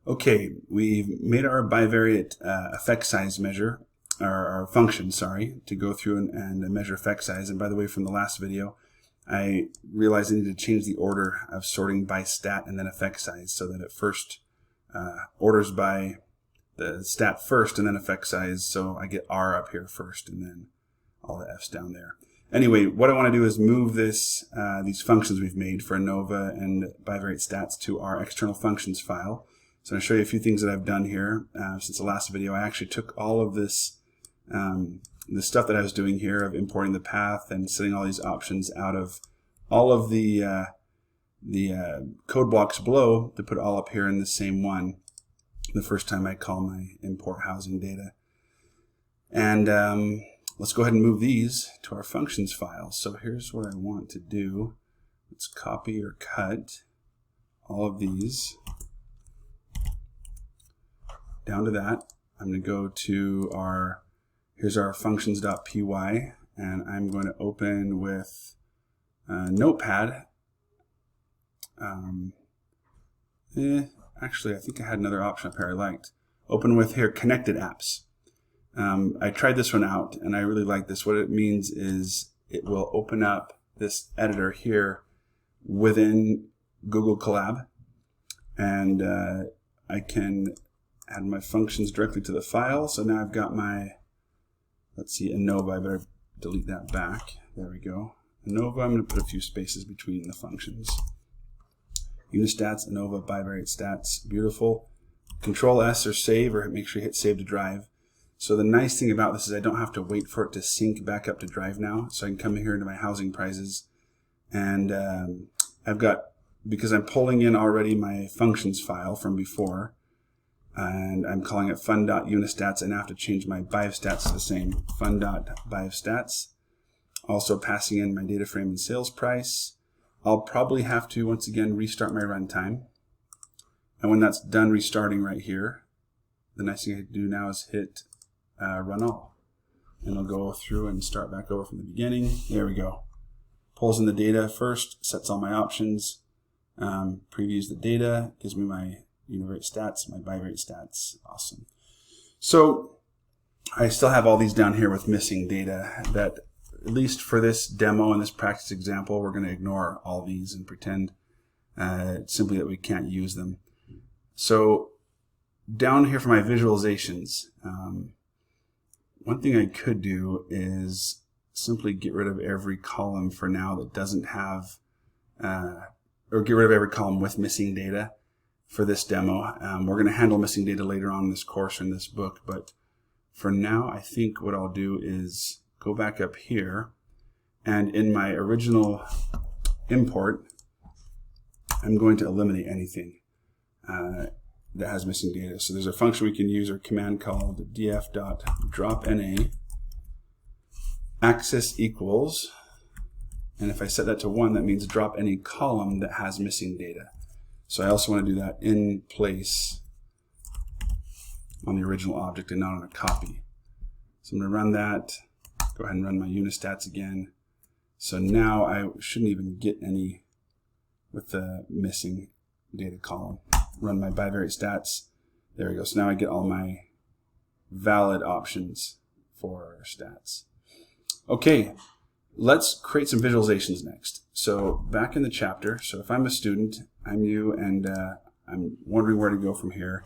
Okay, we've made our bivariate effect size measure, our function, sorry, to go through and measure effect size. And by the way, from the last video, I realized I needed to change the order of sorting by stat and then effect size so that it first orders by the stat first and then effect size. So I get R up here first and then all the F's down there. Anyway, what I want to do is move this, these functions we've made for ANOVA and bivariate stats to our external functions file. So I'm going to show you a few things that I've done here since the last video. I actually took all of this, the stuff that I was doing here of importing the path and setting all these options out of all of the code blocks below to put it all up here in the same one the first time I call my import housing data. And let's go ahead and move these to our functions file. So here's what I want to do. Let's copy or cut all of these down to that. I'm going to go to our, here's our functions.py, and I'm going to open with Notepad. Actually, I think I had another option up here I liked. Open with here, connected apps. I tried this one out, and I really like this. What it means is it will open up this editor here within Google Colab, and I can add my functions directly to the file. So now I've got my, let's see, ANOVA. I better delete that back. There we go. ANOVA, I'm going to put a few spaces between the functions. Unistats, ANOVA, bivariate stats, beautiful. Control S or save, or make sure you hit save to drive. So the nice thing about this is I don't have to wait for it to sync back up to drive now. So I can come here into my housing prices, and I've got, because I'm pulling in already my functions file from before, and I'm calling it fun.unistats, and I have to change my bivstats to the same, fun.bivstats. Also passing in my data frame and sales price. I'll probably have to, once again, restart my runtime. And when that's done restarting right here, the nice thing I can do now is hit run all. And it'll go through and start back over from the beginning. There we go. Pulls in the data first, sets all my options, previews the data, gives me my numeric stats, my bivariate stats. Awesome. So I still have all these down here with missing data that, at least for this demo and this practice example, we're going to ignore all these and pretend simply that we can't use them. So down here for my visualizations, one thing I could do is simply get rid of every column for now that doesn't have, or get rid of every column with missing data for this demo. We're going to handle missing data later on in this course or in this book, but for now I think what I'll do is go back up here, and in my original import I'm going to eliminate anything that has missing data. So there's a function we can use, or command called df.dropNA axis equals, and if I set that to 1, that means drop any column that has missing data. So I also want to do that in place on the original object and not on a copy. So I'm going to run that, go ahead and run my unistats again. So now I shouldn't even get any with the missing data column. Run my bivariate stats. There we go. So now I get all my valid options for stats. Okay, let's create some visualizations next. So back in the chapter, so if I'm a student, I'm new, and I'm wondering where to go from here.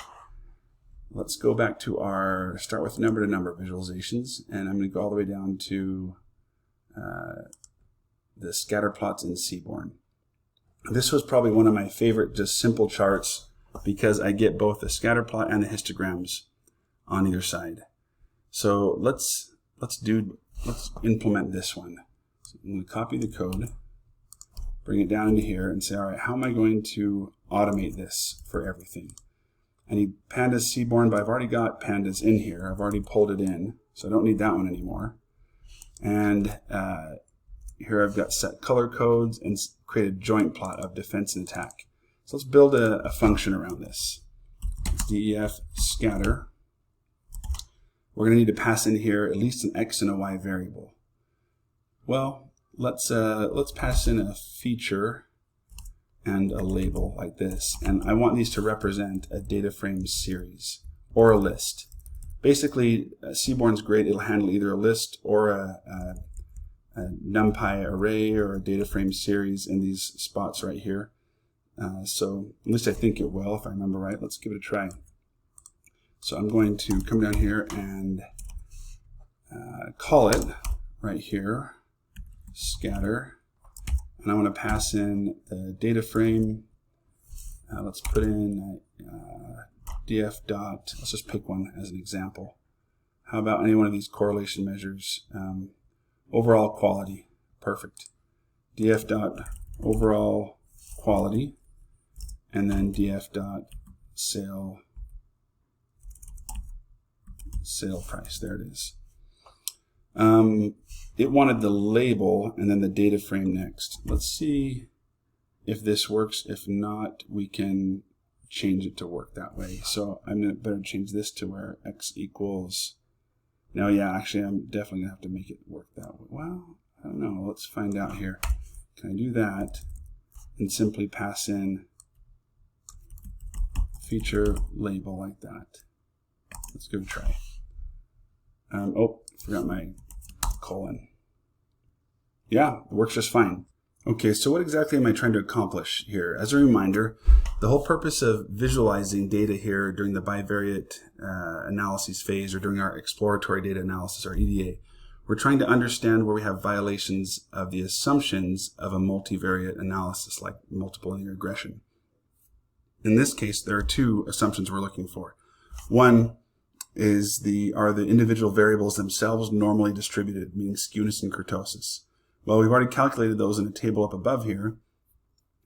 Let's go back to our start with number to number visualizations, and I'm going to go all the way down to the scatter plots in Seaborn. This was probably one of my favorite just simple charts because I get both the scatter plot and the histograms on either side. So let's implement this one. So I'm going to copy the code, bring it down into here, and say, all right, how am I going to automate this for everything? I need pandas Seaborn, but I've already got pandas in here. I've already pulled it in, so I don't need that one anymore. And here I've got set color codes and create a joint plot of defense and attack. So let's build a function around this. Def scatter. We're going to need to pass in here at least an x and a y variable. Well, let's pass in a feature and a label like this. And I want these to represent a data frame series or a list. Basically, Seaborn's great. It'll handle either a list or a NumPy array or a data frame series in these spots right here. So at least I think it will, if I remember right. Let's give it a try. So I'm going to come down here and call it right here, scatter, and I want to pass in the data frame. Let's put in df dot, let's just pick one as an example. How about any one of these correlation measures? Overall quality, perfect. df dot overall quality, and then df dot sale price. There it is. It wanted the label and then the data frame next. Let's see if this works. If not, we can change it to work that way. So I'm going to better change this to where x equals. Now, yeah, actually, I'm definitely going to have to make it work that way. Well, I don't know. Let's find out here. Can I do that and simply pass in feature label like that? Let's give it a try. Oh, forgot my colon. Yeah, it works just fine. Okay, so what exactly am I trying to accomplish here? As a reminder, the whole purpose of visualizing data here during the bivariate analysis phase or during our exploratory data analysis, or EDA, we're trying to understand where we have violations of the assumptions of a multivariate analysis like multiple linear regression. In this case, there are two assumptions we're looking for. One is are the individual variables themselves normally distributed, meaning skewness and kurtosis. Well, we've already calculated those in a table up above here,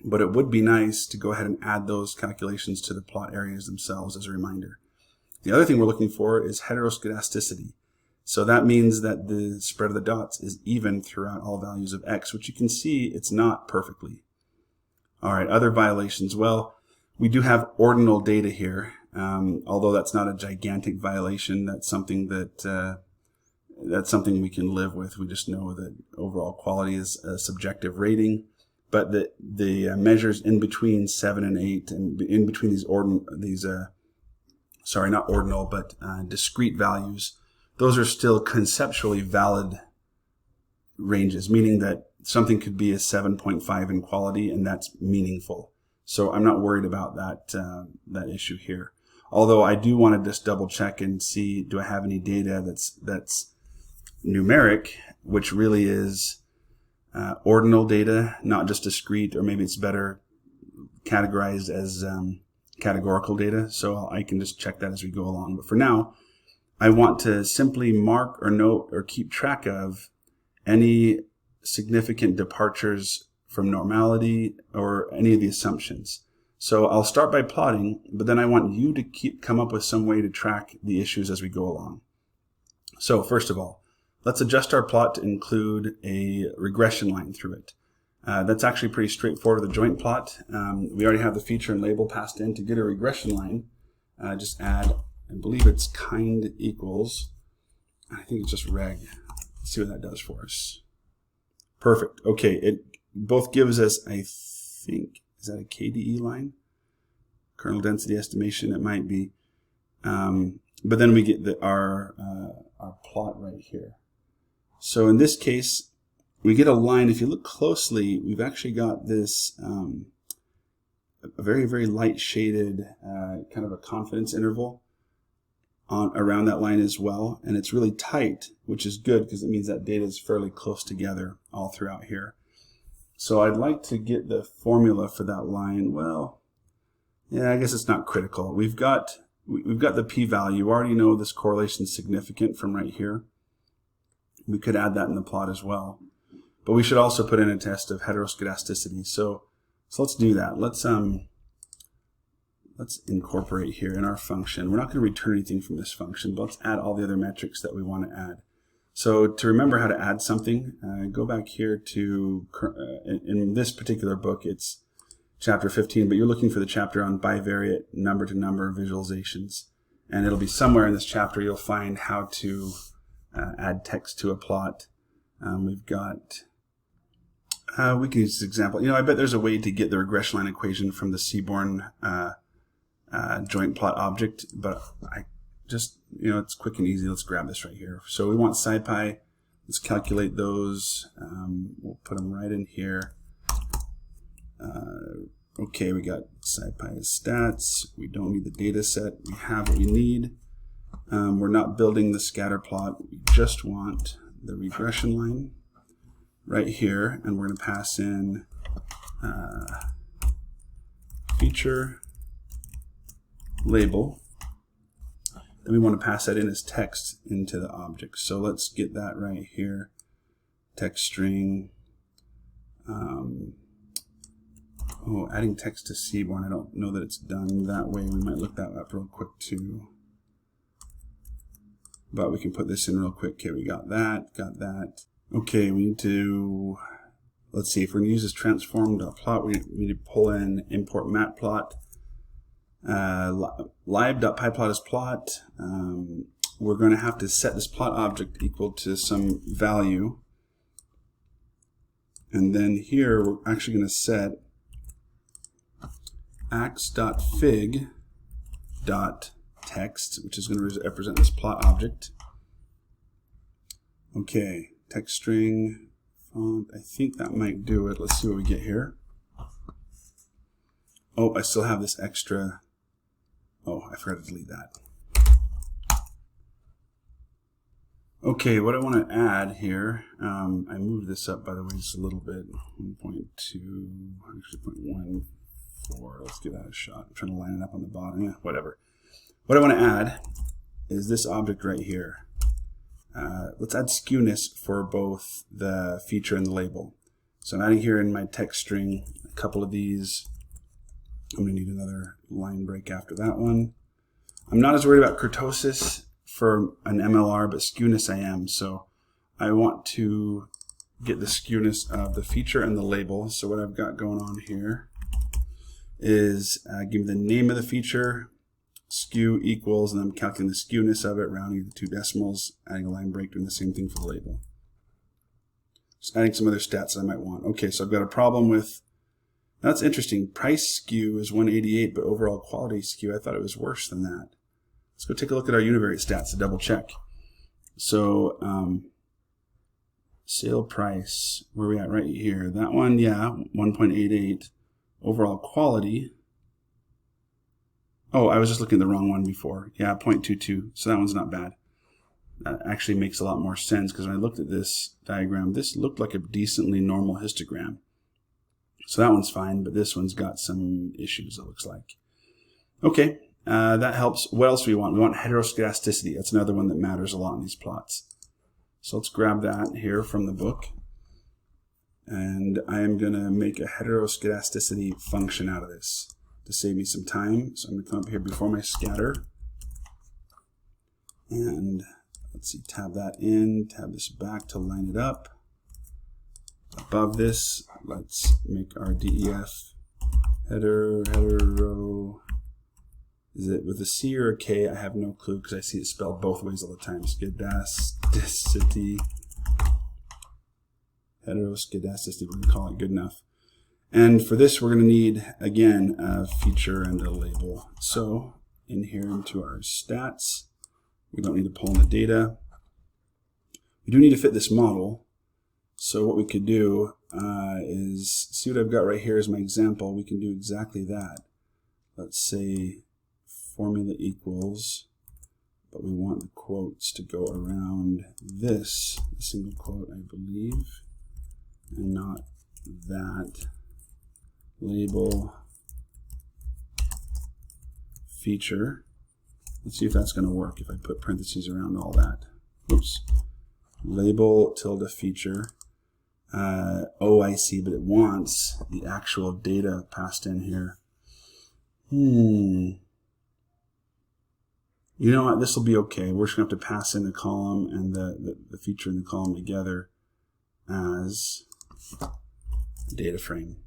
but it would be nice to go ahead and add those calculations to the plot areas themselves as a reminder. The other thing we're looking for is heteroscedasticity. So that means that the spread of the dots is even throughout all values of x, which you can see it's not perfectly. All right, other violations. Well, we do have ordinal data here. Although that's not a gigantic violation, that's something that we can live with. We just know that overall quality is a subjective rating, but the measures in between 7 and 8 and in between these not ordinal but discrete values, those are still conceptually valid ranges, meaning that something could be a 7.5 in quality and that's meaningful. So I'm not worried about that issue here. Although I do want to just double check and see, do I have any data that's numeric, which really is ordinal data, not just discrete, or maybe it's better categorized as categorical data. So I can just check that as we go along. But for now, I want to simply mark or note or keep track of any significant departures from normality or any of the assumptions. So I'll start by plotting, but then I want you to come up with some way to track the issues as we go along. So first of all, let's adjust our plot to include a regression line through it. That's actually pretty straightforward with a joint plot. We already have the feature and label passed in. To get a regression line, just add, I believe it's kind equals, I think it's just reg. Let's see what that does for us. Perfect. Okay, it both gives us, I think, is that a KDE line? Kernel density estimation, it might be. But then we get our plot right here. So in this case, we get a line. If you look closely, we've actually got this a very, very light shaded kind of a confidence interval around that line as well. And it's really tight, which is good because it means that data is fairly close together all throughout here. So I'd like to get the formula for that line. Well, yeah, I guess it's not critical. We've got the p-value. You already know this correlation is significant from right here. We could add that in the plot as well. But we should also put in a test of heteroscedasticity. So let's do that. Let's incorporate here in our function. We're not going to return anything from this function, but let's add all the other metrics that we want to add. So to remember how to add something, go back here to, in this particular book, it's chapter 15, but you're looking for the chapter on bivariate number-to-number visualizations. And it'll be somewhere in this chapter you'll find how to add text to a plot. We've got We can use this example. I bet there's a way to get the regression line equation from the Seaborn joint plot object, but I just, it's quick and easy. Let's grab this right here. So we want SciPy. Let's calculate those. We'll put them right in here. Okay, we got SciPy as stats. We don't need the data set. We have what we need. We're not building the scatter plot. We just want the regression line right here, and we're going to pass in feature label. Then we want to pass that in as text into the object. So let's get that right here. Text string. Adding text to Seaborn. I don't know that it's done that way. We might look that up real quick too. But we can put this in real quick. Okay, we got that. Okay, we need to, let's see, if we're going to use this transform.plot, we need to pull in import matplot. Live.pyplot is plot. We're going to have to set this plot object equal to some value. And then here we're actually going to set ax.fig.text, which is going to represent this plot object. Okay, text string font. I think that might do it. Let's see what we get here. Oh, I still have this extra. Oh, I forgot to delete that. Okay, what I want to add here, I moved this up, by the way, just a little bit. 1.2, actually 0.14. Let's give that a shot. I'm trying to line it up on the bottom. Yeah, whatever. What I want to add is this object right here. Let's add skewness for both the feature and the label. So I'm adding here in my text string a couple of these. I'm going to need another line break after that one. I'm not as worried about kurtosis for an MLR, but skewness I am. So I want to get the skewness of the feature and the label. So what I've got going on here is give me the name of the feature, skew equals, and I'm calculating the skewness of it, rounding to 2 decimals, adding a line break, doing the same thing for the label. Just adding some other stats that I might want. Okay, so I've got a problem with, that's interesting, price skew is 188, but overall quality skew, I thought it was worse than that. Let's go take a look at our univariate stats to double check. So, sale price, where are we at right here? That one, yeah, 1.88. Overall quality, oh, I was just looking at the wrong one before. Yeah, 0.22, so that one's not bad. That actually makes a lot more sense because when I looked at this diagram, this looked like a decently normal histogram. So that one's fine, but this one's got some issues, it looks like. Okay, that helps. What else do we want? We want heteroscedasticity. That's another one that matters a lot in these plots. So let's grab that here from the book. And I am going to make a heteroscedasticity function out of this to save me some time. So I'm going to come up here before my scatter. And let's see, tab that in, tab this back to line it up. Above this, let's make our DEF hetero. Is it with a C or a K? I have no clue because I see it spelled both ways all the time. Skedasticity. Heteroscedasticity, we're going to call it good enough. And for this, we're going to need, again, a feature and a label. So in here into our stats, we don't need to pull in the data. We do need to fit this model. So what we could do is, see what I've got right here is my example. We can do exactly that. Let's say formula equals, but we want the quotes to go around this, a single quote, I believe. And not that label feature. Let's see if that's going to work if I put parentheses around all that. Oops. Label tilde feature. Oh, I see, but it wants the actual data passed in here. You know what? This will be okay. We're just going to have to pass in the column and the feature in the column together as data frame.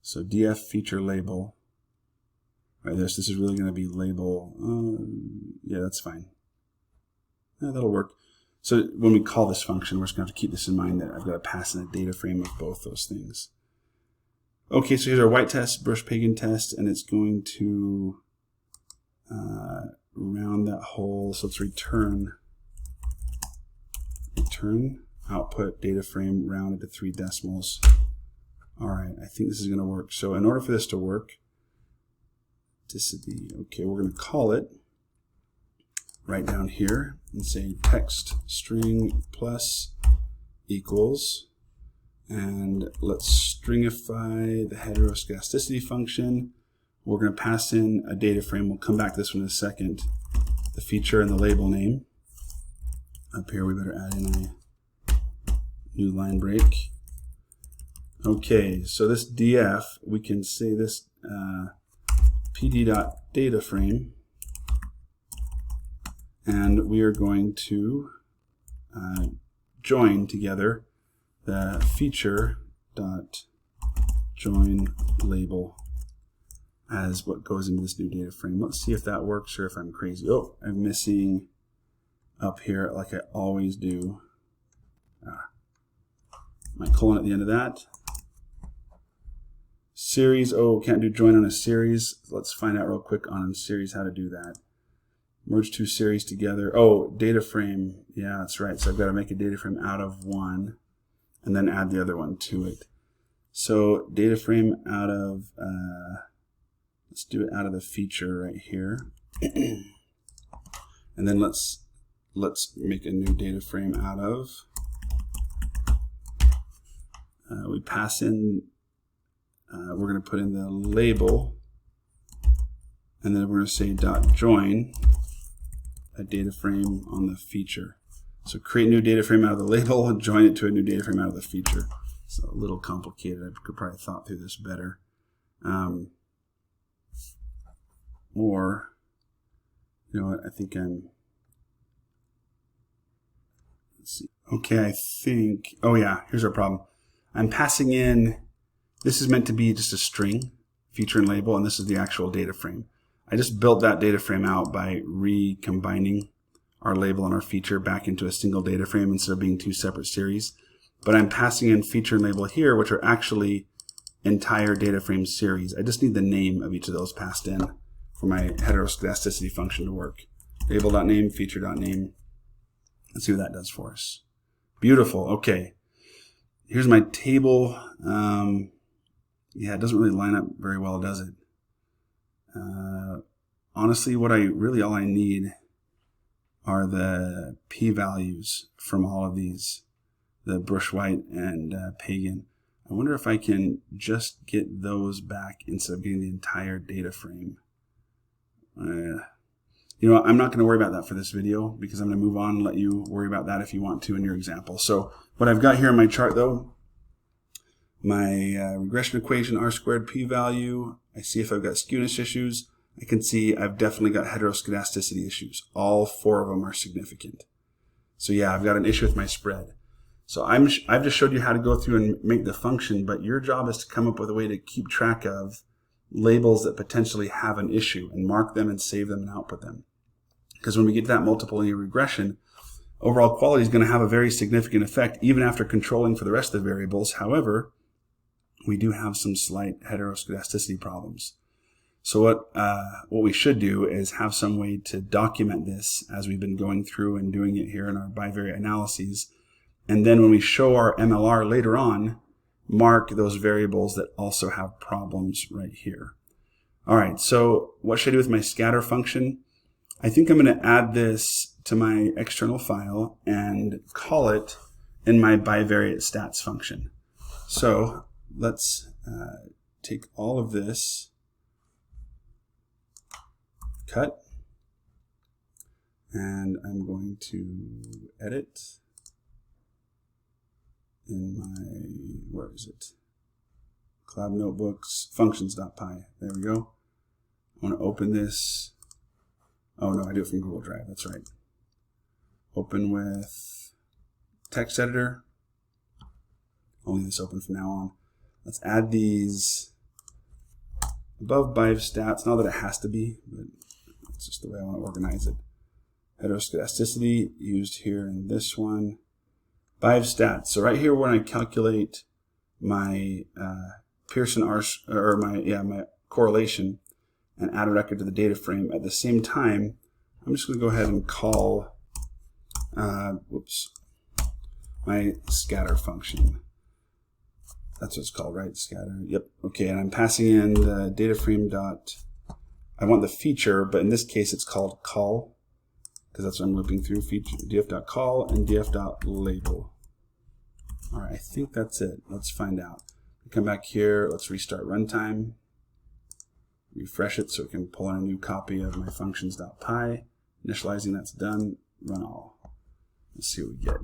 So df feature label. Right, this is really going to be label. Yeah, that's fine. Yeah, that'll work. So when we call this function, we're just going to have to keep this in mind that I've got to pass in a data frame of both those things. Okay, so here's our white test, brush pagan test, and it's going to round that hole. So let's return output data frame rounded to 3 decimals. All right, I think this is going to work. So in order for this to work, okay, we're going to call it right down here and say text string plus equals, and let's stringify the heteroscedasticity function. We're going to pass in a data frame. We'll come back to this one in a second. The feature and the label name. Up here we better add in a new line break. Okay, so this df, we can say this pd.dataframe, and we are going to join together the feature.join label as what goes into this new data frame. Let's see if that works or if I'm crazy. Oh, I'm missing up here like I always do. My colon at the end of that. Series, oh, can't do join on a series. Let's find out real quick on series how to do that. Merge 2 series together. Oh, data frame. Yeah, that's right. So I've got to make a data frame out of one and then add the other one to it. So data frame out of, let's do it out of the feature right here. And then let's make a new data frame out of, we pass in, we're going to put in the label, and then we're going to say .join a data frame on the feature. So create a new data frame out of the label and join it to a new data frame out of the feature. It's a little complicated. I could probably thought through this better. Or, you know what, I think let's see. Okay, I think, oh yeah, here's our problem. I'm passing in, this is meant to be just a string, feature and label, and this is the actual data frame. I just built that data frame out by recombining our label and our feature back into a single data frame instead of being 2 separate series. But I'm passing in feature and label here, which are actually entire data frame series. I just need the name of each of those passed in for my heteroscedasticity function to work. Label.name, feature.name. Let's see what that does for us. Beautiful. Okay. Here's my table. Yeah, it doesn't really line up very well, does it? Honestly, all I need are the p-values from all of these, the brush white and pagan. I wonder if I can just get those back instead of getting the entire data frame. You know, I'm not going to worry about that for this video because I'm going to move on and let you worry about that if you want to in your example. So what I've got here in my chart though, my regression equation, r squared p-value, I see if I've got skewness issues. I can see I've definitely got heteroscedasticity issues. All 4 of them are significant. So yeah, I've got an issue with my spread. So I've just showed you how to go through and make the function, but your job is to come up with a way to keep track of labels that potentially have an issue and mark them and save them and output them. Because when we get to that multiple linear regression, overall quality is going to have a very significant effect even after controlling for the rest of the variables. However, we do have some slight heteroscedasticity problems. So what we should do is have some way to document this as we've been going through and doing it here in our bivariate analyses. And then when we show our MLR later on, mark those variables that also have problems right here. All right, so what should I do with my scatter function? I think I'm going to add this to my external file and call it in my bivariate stats function. So let's take all of this, cut, and I'm going to edit in my, where is it? Cloud Notebooks, functions.py. There we go. I want to open this. Oh no, I do it from Google Drive. That's right. Open with text editor. I'll leave this open from now on. Let's add these above biv stats. Not that it has to be, but it's just the way I want to organize it. heteroscedasticity used here in this one. Bivstats. So right here when I calculate my Pearson or my correlation and add a record to the data frame, at the same time, I'm just going to go ahead and call my scatter function. That's what it's called, right? Scatter. Yep. Okay, and I'm passing in the data frame dot. I want the feature, but in this case it's called call, because that's what I'm looping through. Feature df.call and df.label. All right, I think that's it. Let's find out. Come back here. Let's restart runtime. Refresh it so we can pull in a new copy of my functions.py. Initializing, that's done. Run all. Let's see what we get.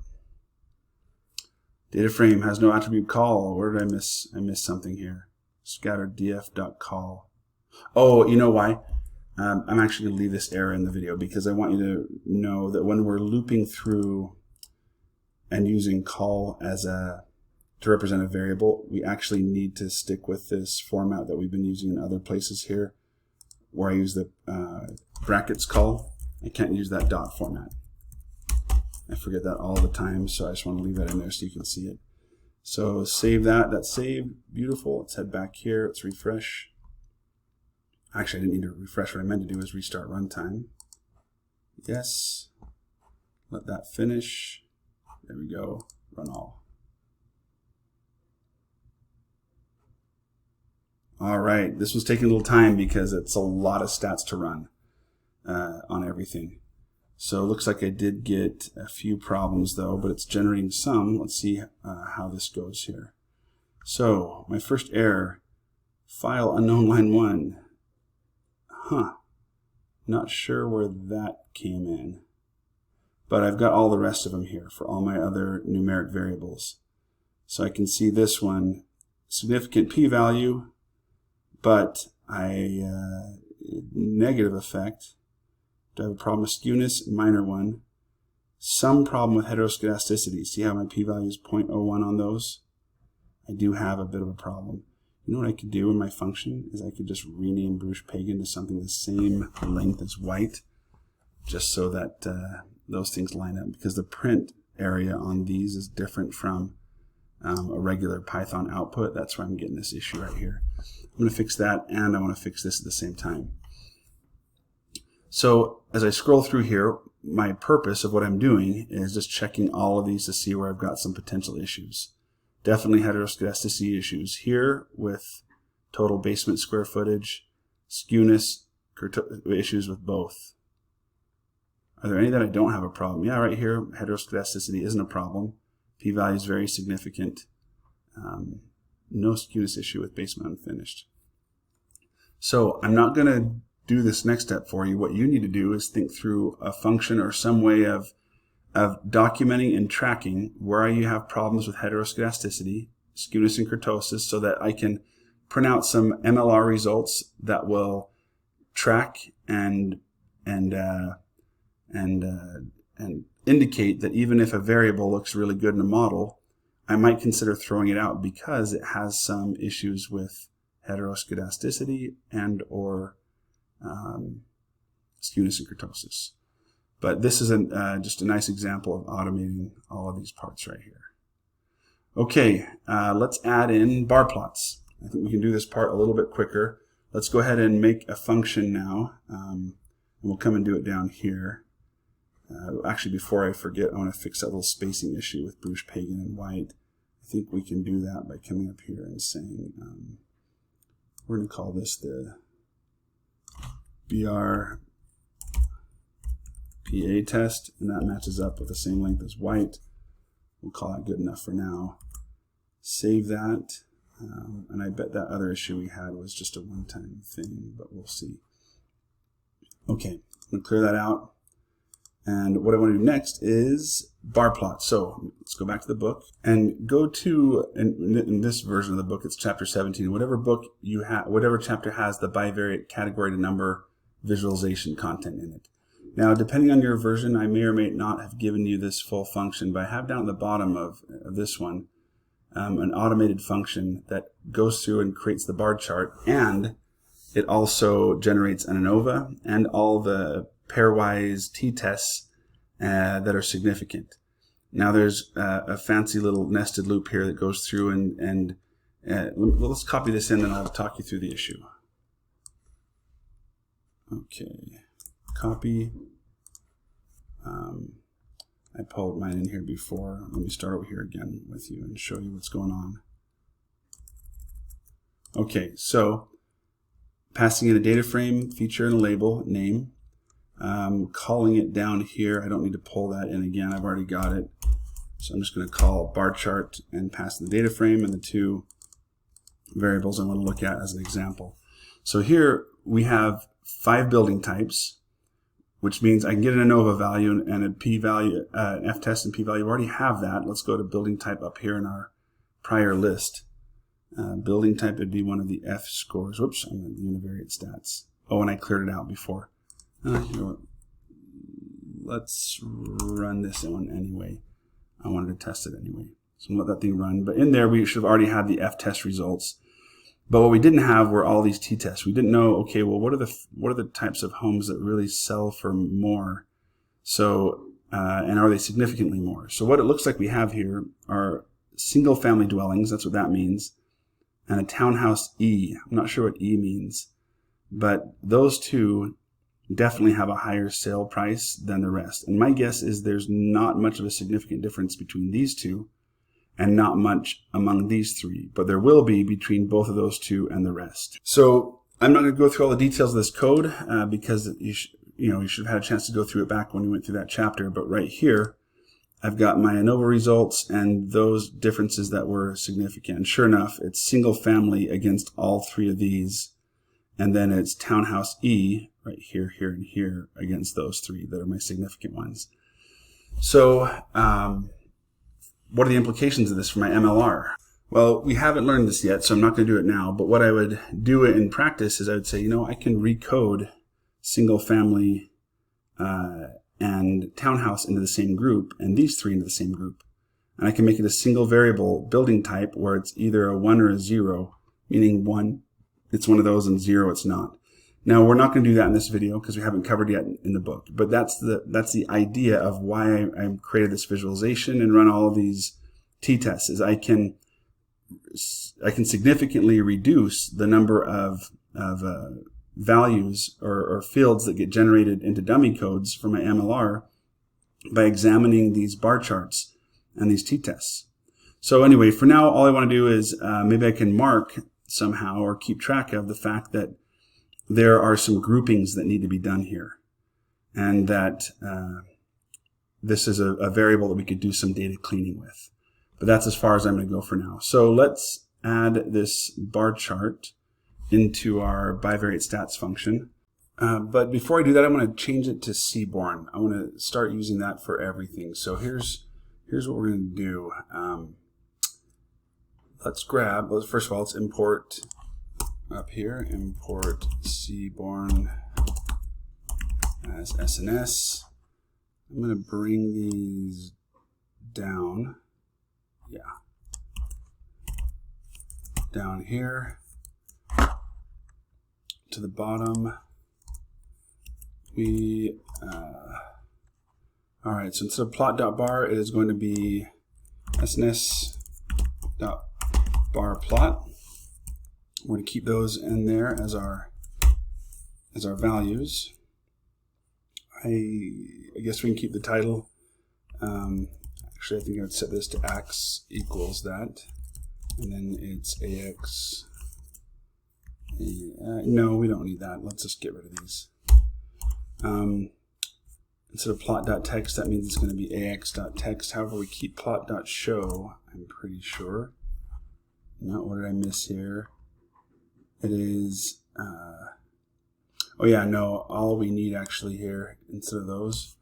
Data frame has no attribute call. Where did I miss? I missed something here. Scatter df.call. Oh, you know why? I'm actually going to leave this error in the video because I want you to know that when we're looping through and using call as to represent a variable, we actually need to stick with this format that we've been using in other places here, where I use the brackets call. I can't use that dot format. I forget that all the time, so I just want to leave that in there so you can see it. So save that. That's saved. Beautiful. Let's head back here. Let's refresh. Actually, I didn't need to refresh. What I meant to do is restart runtime. Yes. Let that finish. There we go. Run all. All right. This was taking a little time because it's a lot of stats to run on everything. So it looks like I did get a few problems though, but it's generating some. Let's see how this goes here. So my first error, file unknown line 1. Not sure where that came in, but I've got all the rest of them here for all my other numeric variables. So I can see this one, significant p-value, but negative effect. Do I have a problem with skewness? Minor one. Some problem with heteroscedasticity. See how my p-value is 0.01 on those? I do have a bit of a problem. You know what I could do in my function is I could just rename Bruce Pagan to something the same length as white, just so that those things line up, because the print area on these is different from a regular Python output. That's why I'm getting this issue right here. I'm going to fix that, and I want to fix this at the same time. So as I scroll through here, my purpose of what I'm doing is just checking all of these to see where I've got some potential issues. Definitely heteroscedasticity issues here with total basement square footage, skewness, issues with both. Are there any that I don't have a problem? Yeah, right here, heteroscedasticity isn't a problem. P-value is very significant. No skewness issue with basement unfinished. So I'm not going to do this next step for you. What you need to do is think through a function or some way of documenting and tracking where you have problems with heteroscedasticity, skewness, and kurtosis, so that I can print out some MLR results that will track and indicate that even if a variable looks really good in a model, I might consider throwing it out because it has some issues with heteroscedasticity and or skewness and kurtosis. But this is just a nice example of automating all of these parts right here. Okay, let's add in bar plots. I think we can do this part a little bit quicker. Let's go ahead and make a function now. And we'll come and do it down here. Actually, before I forget, I want to fix that little spacing issue with Bruce Pagan and white. I think we can do that by coming up here and saying, we're going to call this the BR PA test, and that matches up with the same length as white. We'll call that good enough for now. Save that, and I bet that other issue we had was just a one-time thing, but we'll see. Okay, I'm going to clear that out, and what I want to do next is bar plot. So let's go back to the book and go to, in this version of the book, it's chapter 17. Whatever book you have, whatever chapter has the bivariate category to number visualization content in it. Now, depending on your version, I may or may not have given you this full function, but I have down at the bottom of this one an automated function that goes through and creates the bar chart, and it also generates an ANOVA and all the pairwise t-tests that are significant. Now there's a fancy little nested loop here that goes through and let's copy this in and I'll talk you through the issue. Okay, copy. I pulled mine in here before. Let me start over here again with you and show you what's going on. Okay, so passing in a data frame, feature, and a label, name. Calling it down here. I don't need to pull that in again. I've already got it. So I'm just going to call bar chart and pass the data frame and the two variables I want to look at as an example. So here we have 5 building types, which means I can get an ANOVA value and a p-value, an f-test and p-value. We already have that. Let's go to building type up here in our prior list. Building type would be one of the F scores. Whoops, I'm in the univariate stats. Oh, and I cleared it out before. You know what? Let's run this one anyway. I wanted to test it anyway. So I'm going to let that thing run. But in there, we should have already had the f-test results. But what we didn't have were all these t-tests. We didn't know, okay, well, what are the types of homes that really sell for more? So, and are they significantly more? So what it looks like we have here are single-family dwellings. That's what that means. And a townhouse E. I'm not sure what E means. But those two definitely have a higher sale price than the rest. And my guess is there's not much of a significant difference between these two and not much among these three, but there will be between both of those two and the rest. So I'm not going to go through all the details of this code because you should have had a chance to go through it back when we went through that chapter. But right here, I've got my ANOVA results and those differences that were significant. And sure enough, it's single family against all 3 of these. And then it's townhouse E right here, here, and here against those 3 that are my significant ones. So what are the implications of this for my MLR? Well, we haven't learned this yet, so I'm not going to do it now. But what I would do in practice is I would say, I can recode single family and townhouse into the same group and these 3 into the same group. And I can make it a single variable building type where it's either a 1 or a 0, meaning 1, it's one of those, and 0, it's not. Now, we're not going to do that in this video because we haven't covered yet in the book. But that's the idea of why I created this visualization and run all of these t-tests. Is I can significantly reduce the number of values or fields that get generated into dummy codes for my MLR by examining these bar charts and these t-tests. So anyway, for now, all I want to do is maybe I can mark somehow or keep track of the fact that there are some groupings that need to be done here, and that this is a variable that we could do some data cleaning with. But that's as far as I'm going to go for now. So let's add this bar chart into our bivariate stats function. But before I do that, I'm going to change it to Seaborn. I want to start using that for everything. So here's what we're going to do. First of all, let's import up here, import Seaborn as SNS. I'm going to bring these down. Yeah. Down here to the bottom. All right, so instead of plot.bar, it is going to be sns.barplot. We're going to keep those in there as our values. I guess we can keep the title. Actually, I think I would set this to ax equals that, and then it's ax. No, we don't need that. Let's just get rid of these. Instead of plot.text, that means it's going to be ax.text. However, we keep plot.show, I'm pretty sure. No, what did I miss here? It is, oh yeah, no, all we need actually here, instead of those,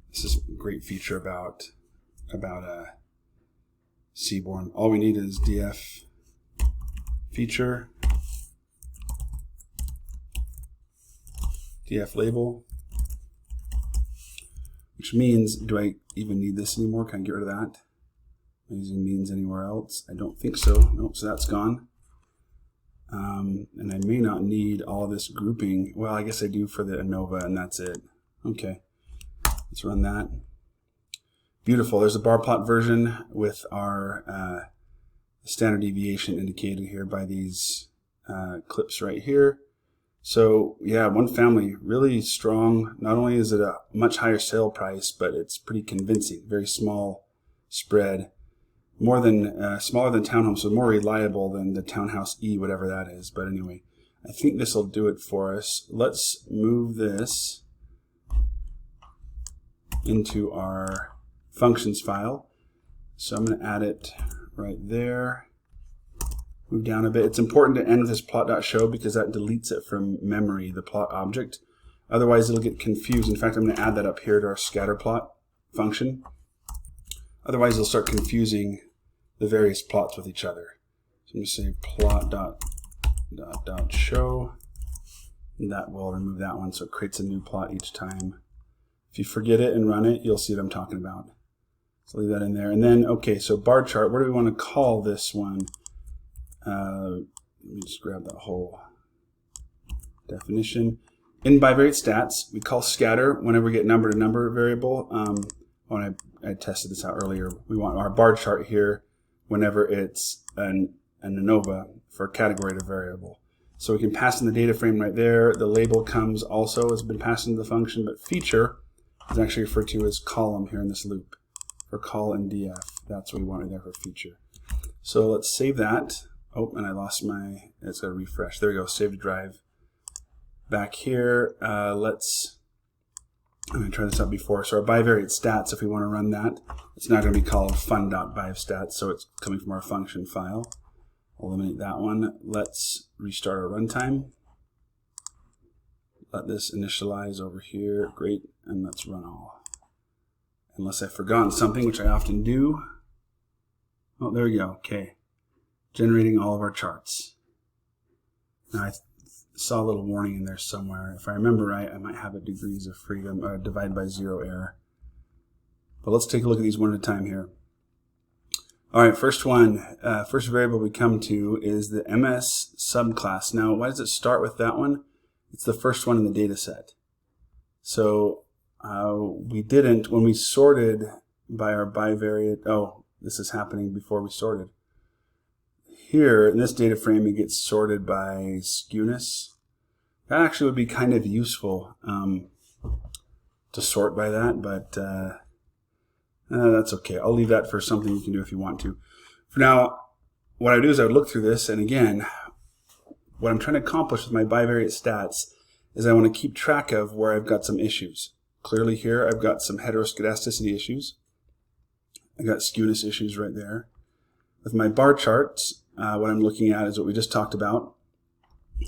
this is a great feature about Seaborn. All we need is df feature, df label, which means, do I even need this anymore? Can I get rid of that? Am I using means anywhere else? I don't think so. Nope, so that's gone. And I may not need all this grouping. Well, I guess I do for the ANOVA, and that's it. Okay, let's run that. Beautiful. There's a bar plot version with our standard deviation indicated here by these clips right here. So yeah, one family, really strong. Not only is it a much higher sale price, but it's pretty convincing. Very small spread, more than smaller than townhome, so more reliable than the Townhouse E, whatever that is. But anyway, I think this will do it for us. Let's move this into our functions file. So I'm going to add it right there. Move down a bit. It's important to end with this plot.show because that deletes it from memory, the plot object. Otherwise, it'll get confused. In fact, I'm going to add that up here to our scatter plot function. Otherwise, it'll start confusing the various plots with each other. So I'm going to say plot.show, and that will remove that one, so it creates a new plot each time. If you forget it and run it, you'll see what I'm talking about. So leave that in there. And then, okay, so bar chart, what do we want to call this one? Let me just grab that whole definition. In bivariate stats, we call scatter whenever we get number to number variable. When I tested this out earlier, we want our bar chart here whenever it's an ANOVA for category to variable. So we can pass in the data frame right there. The label comes also, it's been passed into the function, but feature is actually referred to as column here in this loop. For call and df, that's what we wanted there for feature. So let's save that. Oh, and I lost my, it's got to refresh. There we go, save to drive. Back here, I'm going to try this out before. So our bivariate stats, if we want to run that, it's now going to be called fun.bivstats, so it's coming from our function file. I'll eliminate that one. Let's restart our runtime. Let this initialize over here. Great, and let's run all. Unless I've forgotten something, which I often do. Oh, there we go, okay. Generating all of our charts. Now I saw a little warning in there somewhere. If I remember right, I might have a degrees of freedom, divide by 0 error. But let's take a look at these one at a time here. All right, first one, first variable we come to is the MS subclass. Now, why does it start with that one? It's the first one in the data set. So we didn't, when we sorted by our bivariate, oh, this is happening before we sorted. Here, in this data frame, it gets sorted by skewness. That actually would be kind of useful to sort by that, but that's okay. I'll leave that for something you can do if you want to. For now, what I do is I would look through this, and again, what I'm trying to accomplish with my bivariate stats is I want to keep track of where I've got some issues. Clearly here, I've got some heteroscedasticity issues. I've got skewness issues right there. With my bar charts, what I'm looking at is what we just talked about.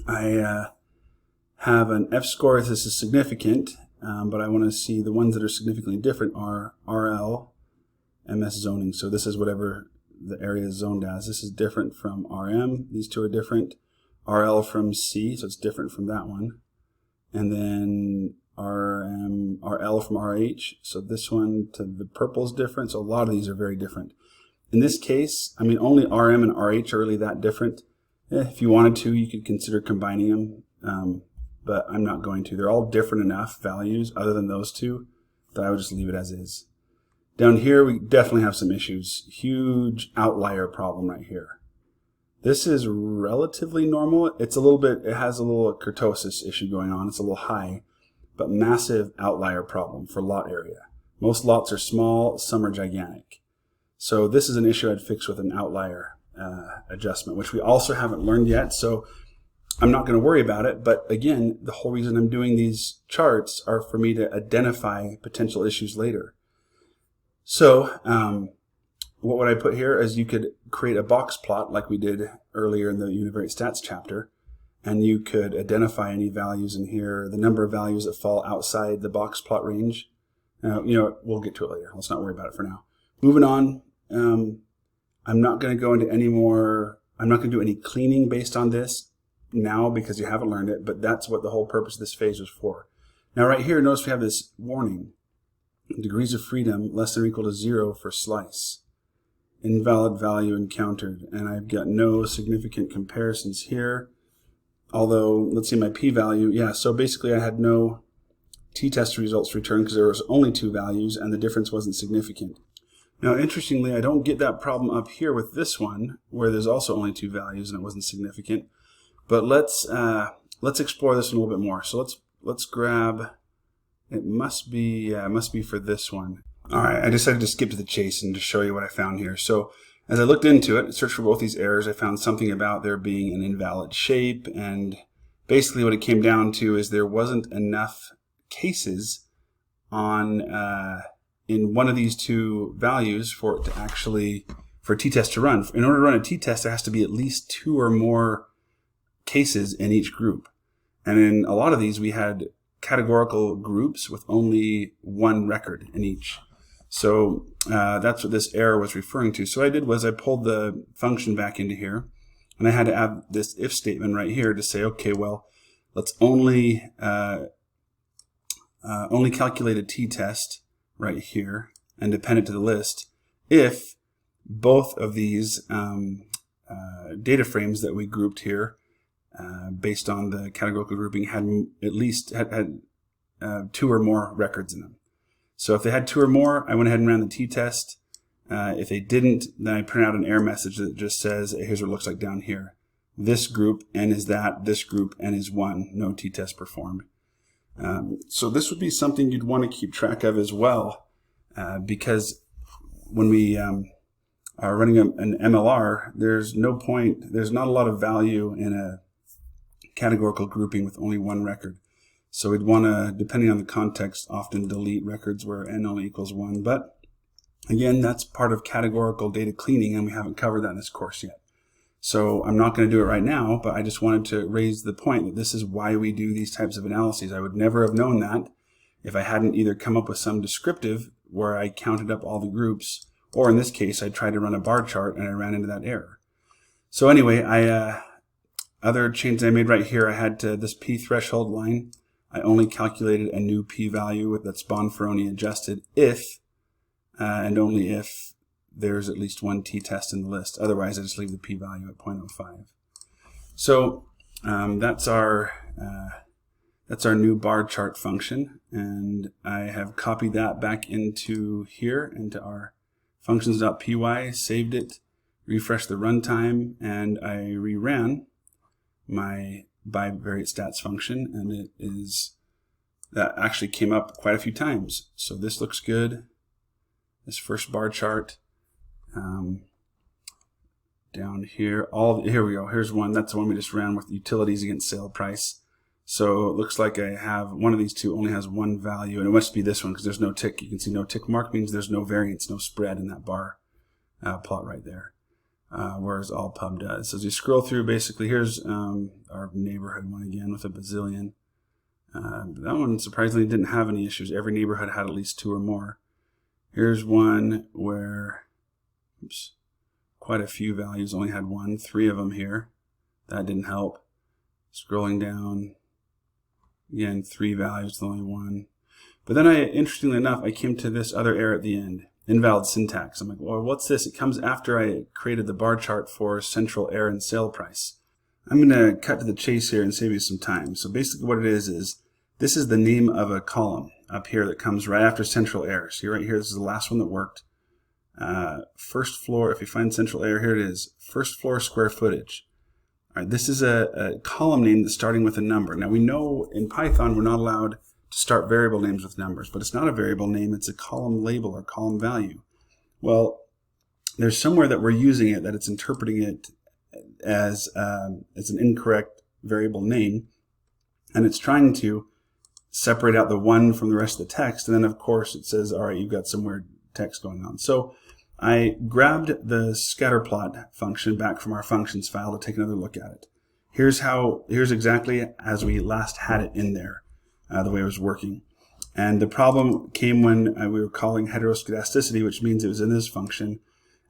I have an F-score if this is significant, but I want to see the ones that are significantly different are RL, MS zoning. So this is whatever the area is zoned as. This is different from RM. These two are different. RL from C, so it's different from that one. And then RL from RH. So this one to the purple is different. So a lot of these are very different. In this case, I mean, only RM and RH are really that different. If you wanted to, you could consider combining them, but I'm not going to. They're all different enough values other than those two that I would just leave it as is. Down here, we definitely have some issues. Huge outlier problem right here. This is relatively normal. It's a little bit, it has a little kurtosis issue going on. It's a little high, but massive outlier problem for lot area. Most lots are small, some are gigantic. So this is an issue I'd fix with an outlier adjustment, which we also haven't learned yet. So I'm not going to worry about it. But again, the whole reason I'm doing these charts are for me to identify potential issues later. So what would I put here is you could create a box plot like we did earlier in the univariate stats chapter. And you could identify any values in here, the number of values that fall outside the box plot range. We'll get to it later. Let's not worry about it for now. Moving on, I'm not going to go into any more, I'm not going to do any cleaning based on this now because you haven't learned it, but that's what the whole purpose of this phase was for. Now right here, notice we have this warning. Degrees of freedom less than or equal to 0 for slice. Invalid value encountered. And I've got no significant comparisons here. Although, let's see my p-value. Yeah, so basically I had no t-test results returned because there was only 2 values and the difference wasn't significant. Now, interestingly, I don't get that problem up here with this one, where there's also only 2 values and it wasn't significant. But let's explore this one a little bit more. So let's grab. It must be for this one. All right, I decided to skip to the chase and just show you what I found here. So as I looked into it, searched for both these errors, I found something about there being an invalid shape, and basically what it came down to is there wasn't enough cases on in one of these 2 values for it to actually, for a t-test to run. In order to run a t-test, there has to be at least 2 or more cases in each group. And in a lot of these, we had categorical groups with only 1 record in each. So that's what this error was referring to. So what I did was I pulled the function back into here, and I had to add this if statement right here to say, okay, well, let's only calculate a t-test right here and append it to the list if both of these data frames that we grouped here based on the categorical grouping had at least had 2 or more records in them. So if they had 2 or more, I went ahead and ran the t-test. If they didn't, then I print out an error message that just says, here's what it looks like down here. This group n is that, this group n is 1, no t-test performed. So this would be something you'd want to keep track of as well, because when we are running an MLR, there's not a lot of value in a categorical grouping with only 1 record. So we'd want to, depending on the context, often delete records where n only equals 1. But again, that's part of categorical data cleaning, and we haven't covered that in this course yet. So I'm not going to do it right now, but I just wanted to raise the point that this is why we do these types of analyses. I would never have known that if I hadn't either come up with some descriptive where I counted up all the groups, or in this case, I tried to run a bar chart and I ran into that error. So anyway, other changes I made right here, I had this p threshold line. I only calculated a new p-value that's Bonferroni adjusted if, and only if, there's at least 1 t-test in the list. Otherwise, I just leave the p-value at 0.05. So that's our new bar chart function, and I have copied that back into here, into our functions.py, saved it, refreshed the runtime, and I reran my Bivariate stats function, and that actually came up quite a few times. So this looks good. This first bar chart down here, here we go. Here's one. That's the one we just ran with utilities against sale price. So it looks like I have one of these 2 only has 1 value, and it must be this one because there's no tick. You can see no tick mark means there's no variance, no spread in that bar plot right there. Whereas all pub does. So as you scroll through, basically, here's our neighborhood one again with a bazillion. That one surprisingly didn't have any issues. Every neighborhood had at least 2 or more. Here's one where, quite a few values only had 1, 3 of them here. That didn't help. Scrolling down, again, 3 values, only 1. But then interestingly enough, I came to this other error at the end. Invalid syntax. I'm like, well, what's this? It comes after I created the bar chart for central error and sale price. I'm going to cut to the chase here and save you some time. So basically what it is this is the name of a column up here that comes right after central error. See right here, this is the last one that worked. First floor, if you find central error, here it is. First floor square footage. All right, this is a column name that's starting with a number. Now we know in Python we're not allowed to start variable names with numbers, but it's not a variable name, it's a column label or column value. Well, there's somewhere that we're using it that it's interpreting it as an incorrect variable name, and it's trying to separate out the 1 from the rest of the text, and then of course it says, all right, you've got some weird text going on. So I grabbed the scatterplot function back from our functions file to take another look at it. Here's exactly as we last had it in there. The way it was working. And the problem came when we were calling heteroscedasticity, which means it was in this function.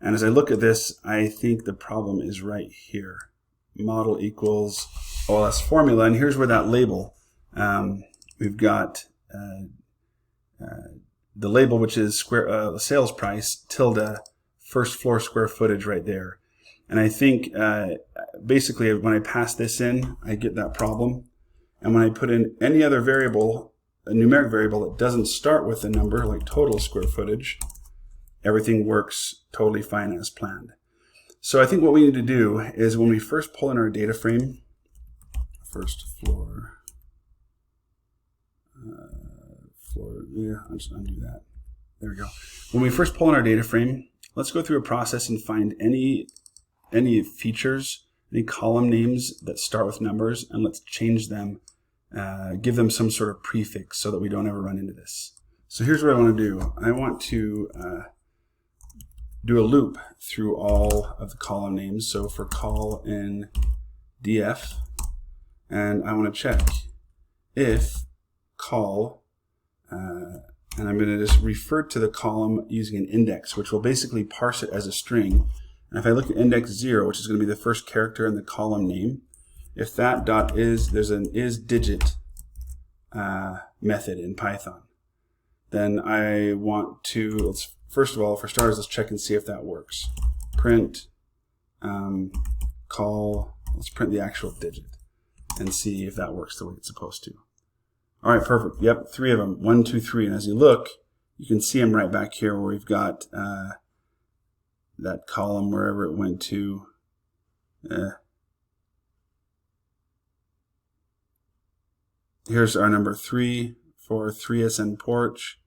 And as I look at this, I think the problem is right here. Model equals OLS formula, and here's where that label, we've got the label, which is sales price tilde first floor square footage right there. And I think basically when I pass this in, I get that problem. And when I put in any other variable, a numeric variable that doesn't start with a number, like total square footage, everything works totally fine as planned. So I think what we need to do is when we first pull in our data frame, first floor, yeah, I'll just undo that. There we go. When we first pull in our data frame, let's go through a process and find any features, any column names that start with numbers, and let's change them, give them some sort of prefix so that we don't ever run into this. So here's what I want to do. I want to do a loop through all of the column names. So for col in df, and I want to check if col, and I'm going to just refer to the column using an index, which will basically parse it as a string. And if I look at index 0, which is going to be the first character in the column name, if that dot is, there's an isDigit method in Python, then I want to, let's, first of all, for starters, let's check and see if that works. Print col, let's print the actual digit and see if that works the way it's supposed to. All right, perfect. Yep, 3 of them, 1, 2, 3. And as you look, you can see them right back here where we've got that column wherever it went to. Here's our number 3 for 3SN porch.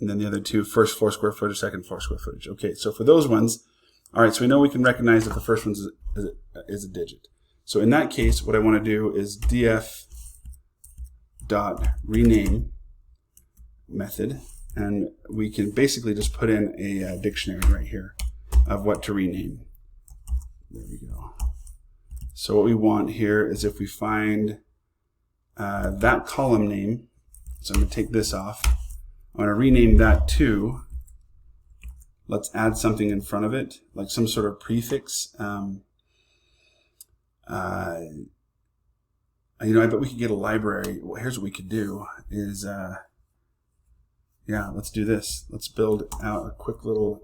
And then the other 2, first floor square footage, second floor square footage. Okay, so for those ones, all right, so we know we can recognize that the first one is a digit. So in that case, what I want to do is df.rename method, and we can basically just put in a dictionary right here of what to rename. There we go. So what we want here is if we find that column name, so I'm going to take this off, I'm going to rename that to, let's add something in front of it, like some sort of prefix. You know, I bet we could get a library. Well, here's what we could do is, yeah, let's do this. Let's build out a quick little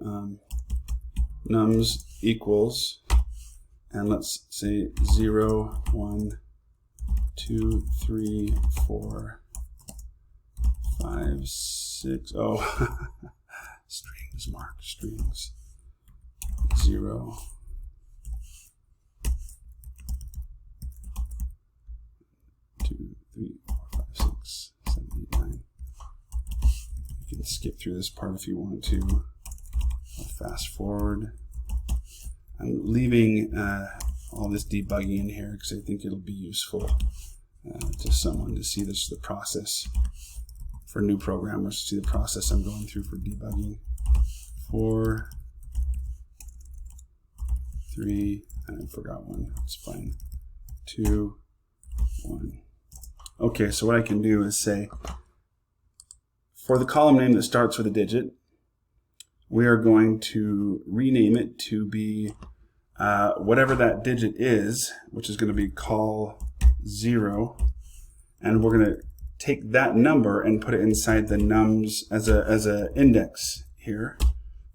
nums equals, and let's say 0, 1, 2, 3, 4, 5, 6. Oh, strings, mark strings. 0. 2, 3, 4, 5, 6, 7, 8, 9. You can skip through this part if you want to. I'll fast forward. I'm leaving all this debugging in here because I think it'll be useful to someone to see this, the process for new programmers, to see the process I'm going through for debugging. 4, 3, and I forgot 1. It's fine. 2, 1. Okay, so what I can do is say, for the column name that starts with a digit, we are going to rename it to be whatever that digit is, which is going to be col 0, and we're going to take that number and put it inside the nums as a index here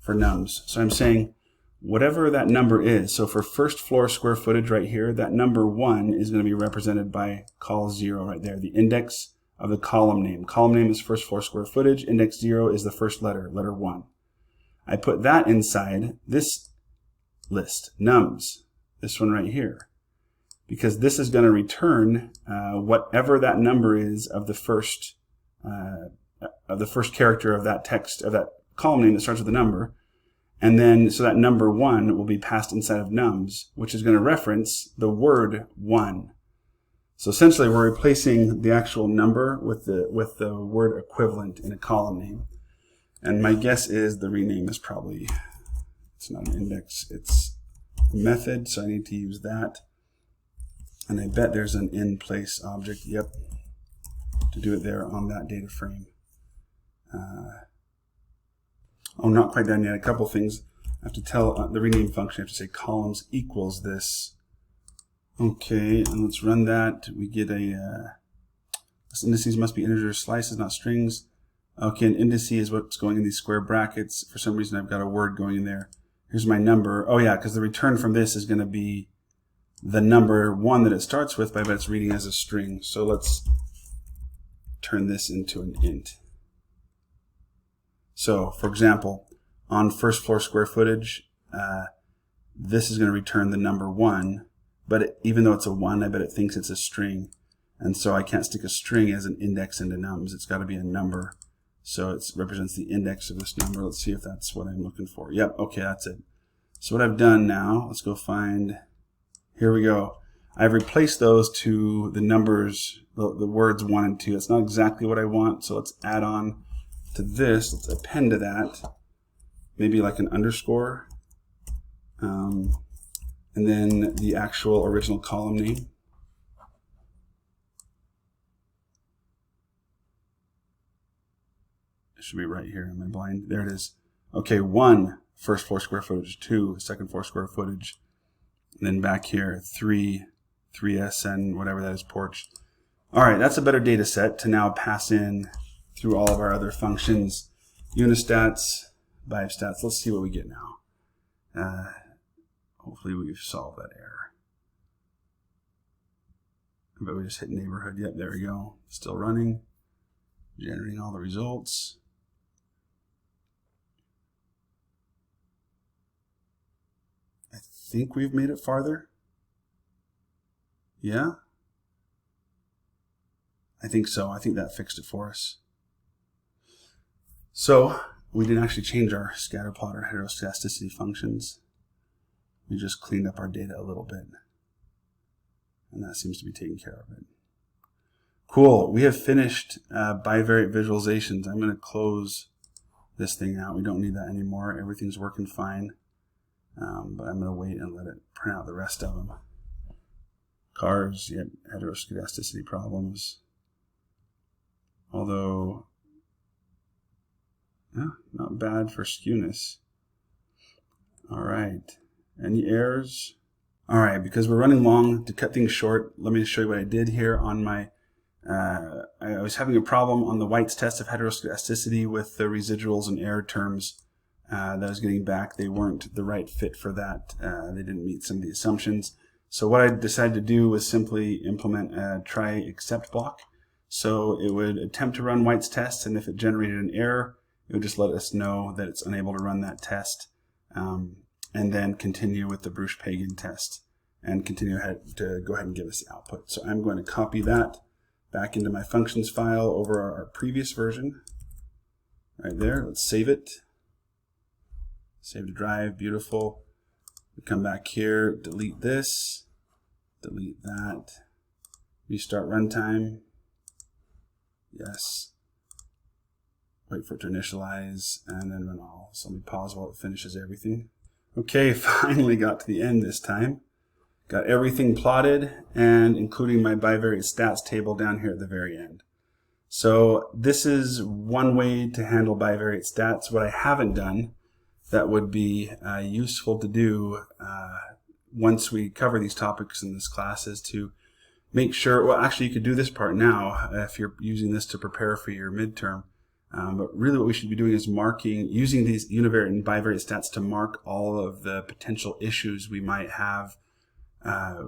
for nums. So I'm saying whatever that number is, so for first floor square footage right here, that number 1 is going to be represented by col 0 right there, the index of the column name. Column name is first floor square footage, index 0 is the first letter, letter 1. I put that inside this list, nums, this one right here, because this is going to return whatever that number is of the first character of that text, of that column name that starts with a number. And then, so that number 1 will be passed inside of nums, which is going to reference the word 1. So essentially, we're replacing the actual number with the word equivalent in a column name. And my guess is the rename is probably, it's not an index, it's a method, so I need to use that. And I bet there's an in-place object, yep, to do it there on that data frame. Oh, not quite done yet. A couple things. I have to tell the rename function, I have to say columns equals this. Okay, and let's run that. We get a, indices must be integers, slices, not strings. Okay, an indice is what's going in these square brackets. For some reason, I've got a word going in there. Here's my number. Oh yeah, because the return from this is going to be the number 1 that it starts with, but I bet it's reading as a string. So let's turn this into an int. So, for example, on first floor square footage, this is going to return the number 1, but even though it's a 1, I bet it thinks it's a string. And so I can't stick a string as an index into nums. It's got to be a number. So it represents the index of this number. Let's see if that's what I'm looking for. Yep, okay, that's it. So what I've done now, let's go find, here we go. I've replaced those to the numbers, the words 1 and 2. That's not exactly what I want, so let's add on to this. Let's append to that, maybe like an underscore, and then the actual original column name. It should be right here. Am I blind? There it is. Okay, 1, first floor square footage, 2, second floor square footage, and then back here, 3SN, whatever that is, porch. All right, that's a better data set to now pass in through all of our other functions. Unistats, bivstats. Let's see what we get now. Hopefully we've solved that error. But we just hit neighborhood. Yep, there we go. Still running. Generating all the results. I think we've made it farther. Yeah? I think so. I think that fixed it for us. So we didn't actually change our scatter plot or heteroscedasticity functions. We just cleaned up our data a little bit. And that seems to be taking care of it. Cool. We have finished bivariate visualizations. I'm going to close this thing out. We don't need that anymore. Everything's working fine. But I'm going to wait and let it print out the rest of them. Cars, yet heteroscedasticity problems. Although, yeah, not bad for skewness. All right. Any errors? All right, because we're running long, to cut things short, let me show you what I did here on my, I was having a problem on the White's test of heteroscedasticity with the residuals and error terms that I was getting back. They weren't the right fit for that. They didn't meet some of the assumptions. So what I decided to do was simply implement a try except block. So it would attempt to run White's test, and if it generated an error, it would just let us know that it's unable to run that test, and then continue with the Bruce-Pagan test and continue ahead to go ahead and give us the output. So I'm going to copy that back into my functions file over our previous version. Right there, let's save it. Save to drive, beautiful. We come back here, delete this, delete that, restart runtime. Yes. Wait for it to initialize and then run all. So let me pause while it finishes everything. Okay, finally got to the end this time. Got everything plotted and including my bivariate stats table down here at the very end. So this is one way to handle bivariate stats. What I haven't done that would be useful to do once we cover these topics in this class is to make sure, well actually you could do this part now if you're using this to prepare for your midterm. But really what we should be doing is using these univariate and bivariate stats to mark all of the potential issues we might have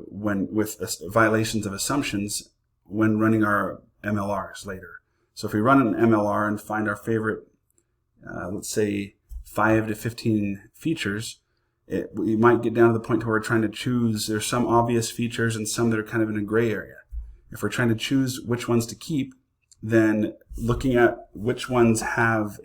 with violations of assumptions when running our MLRs later. So if we run an MLR and find our favorite, let's say 5 to 15 features, we might get down to the point where we're trying to choose, there's some obvious features and some that are kind of in a gray area. If we're trying to choose which ones to keep, then looking at which ones have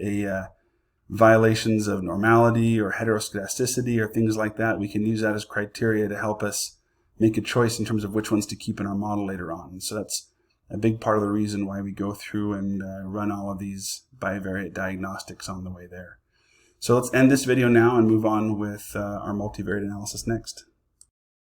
violations of normality or heteroscedasticity or things like that, we can use that as criteria to help us make a choice in terms of which ones to keep in our model later on. So that's a big part of the reason why we go through and run all of these bivariate diagnostics on the way there. So let's end this video now and move on with our multivariate analysis next.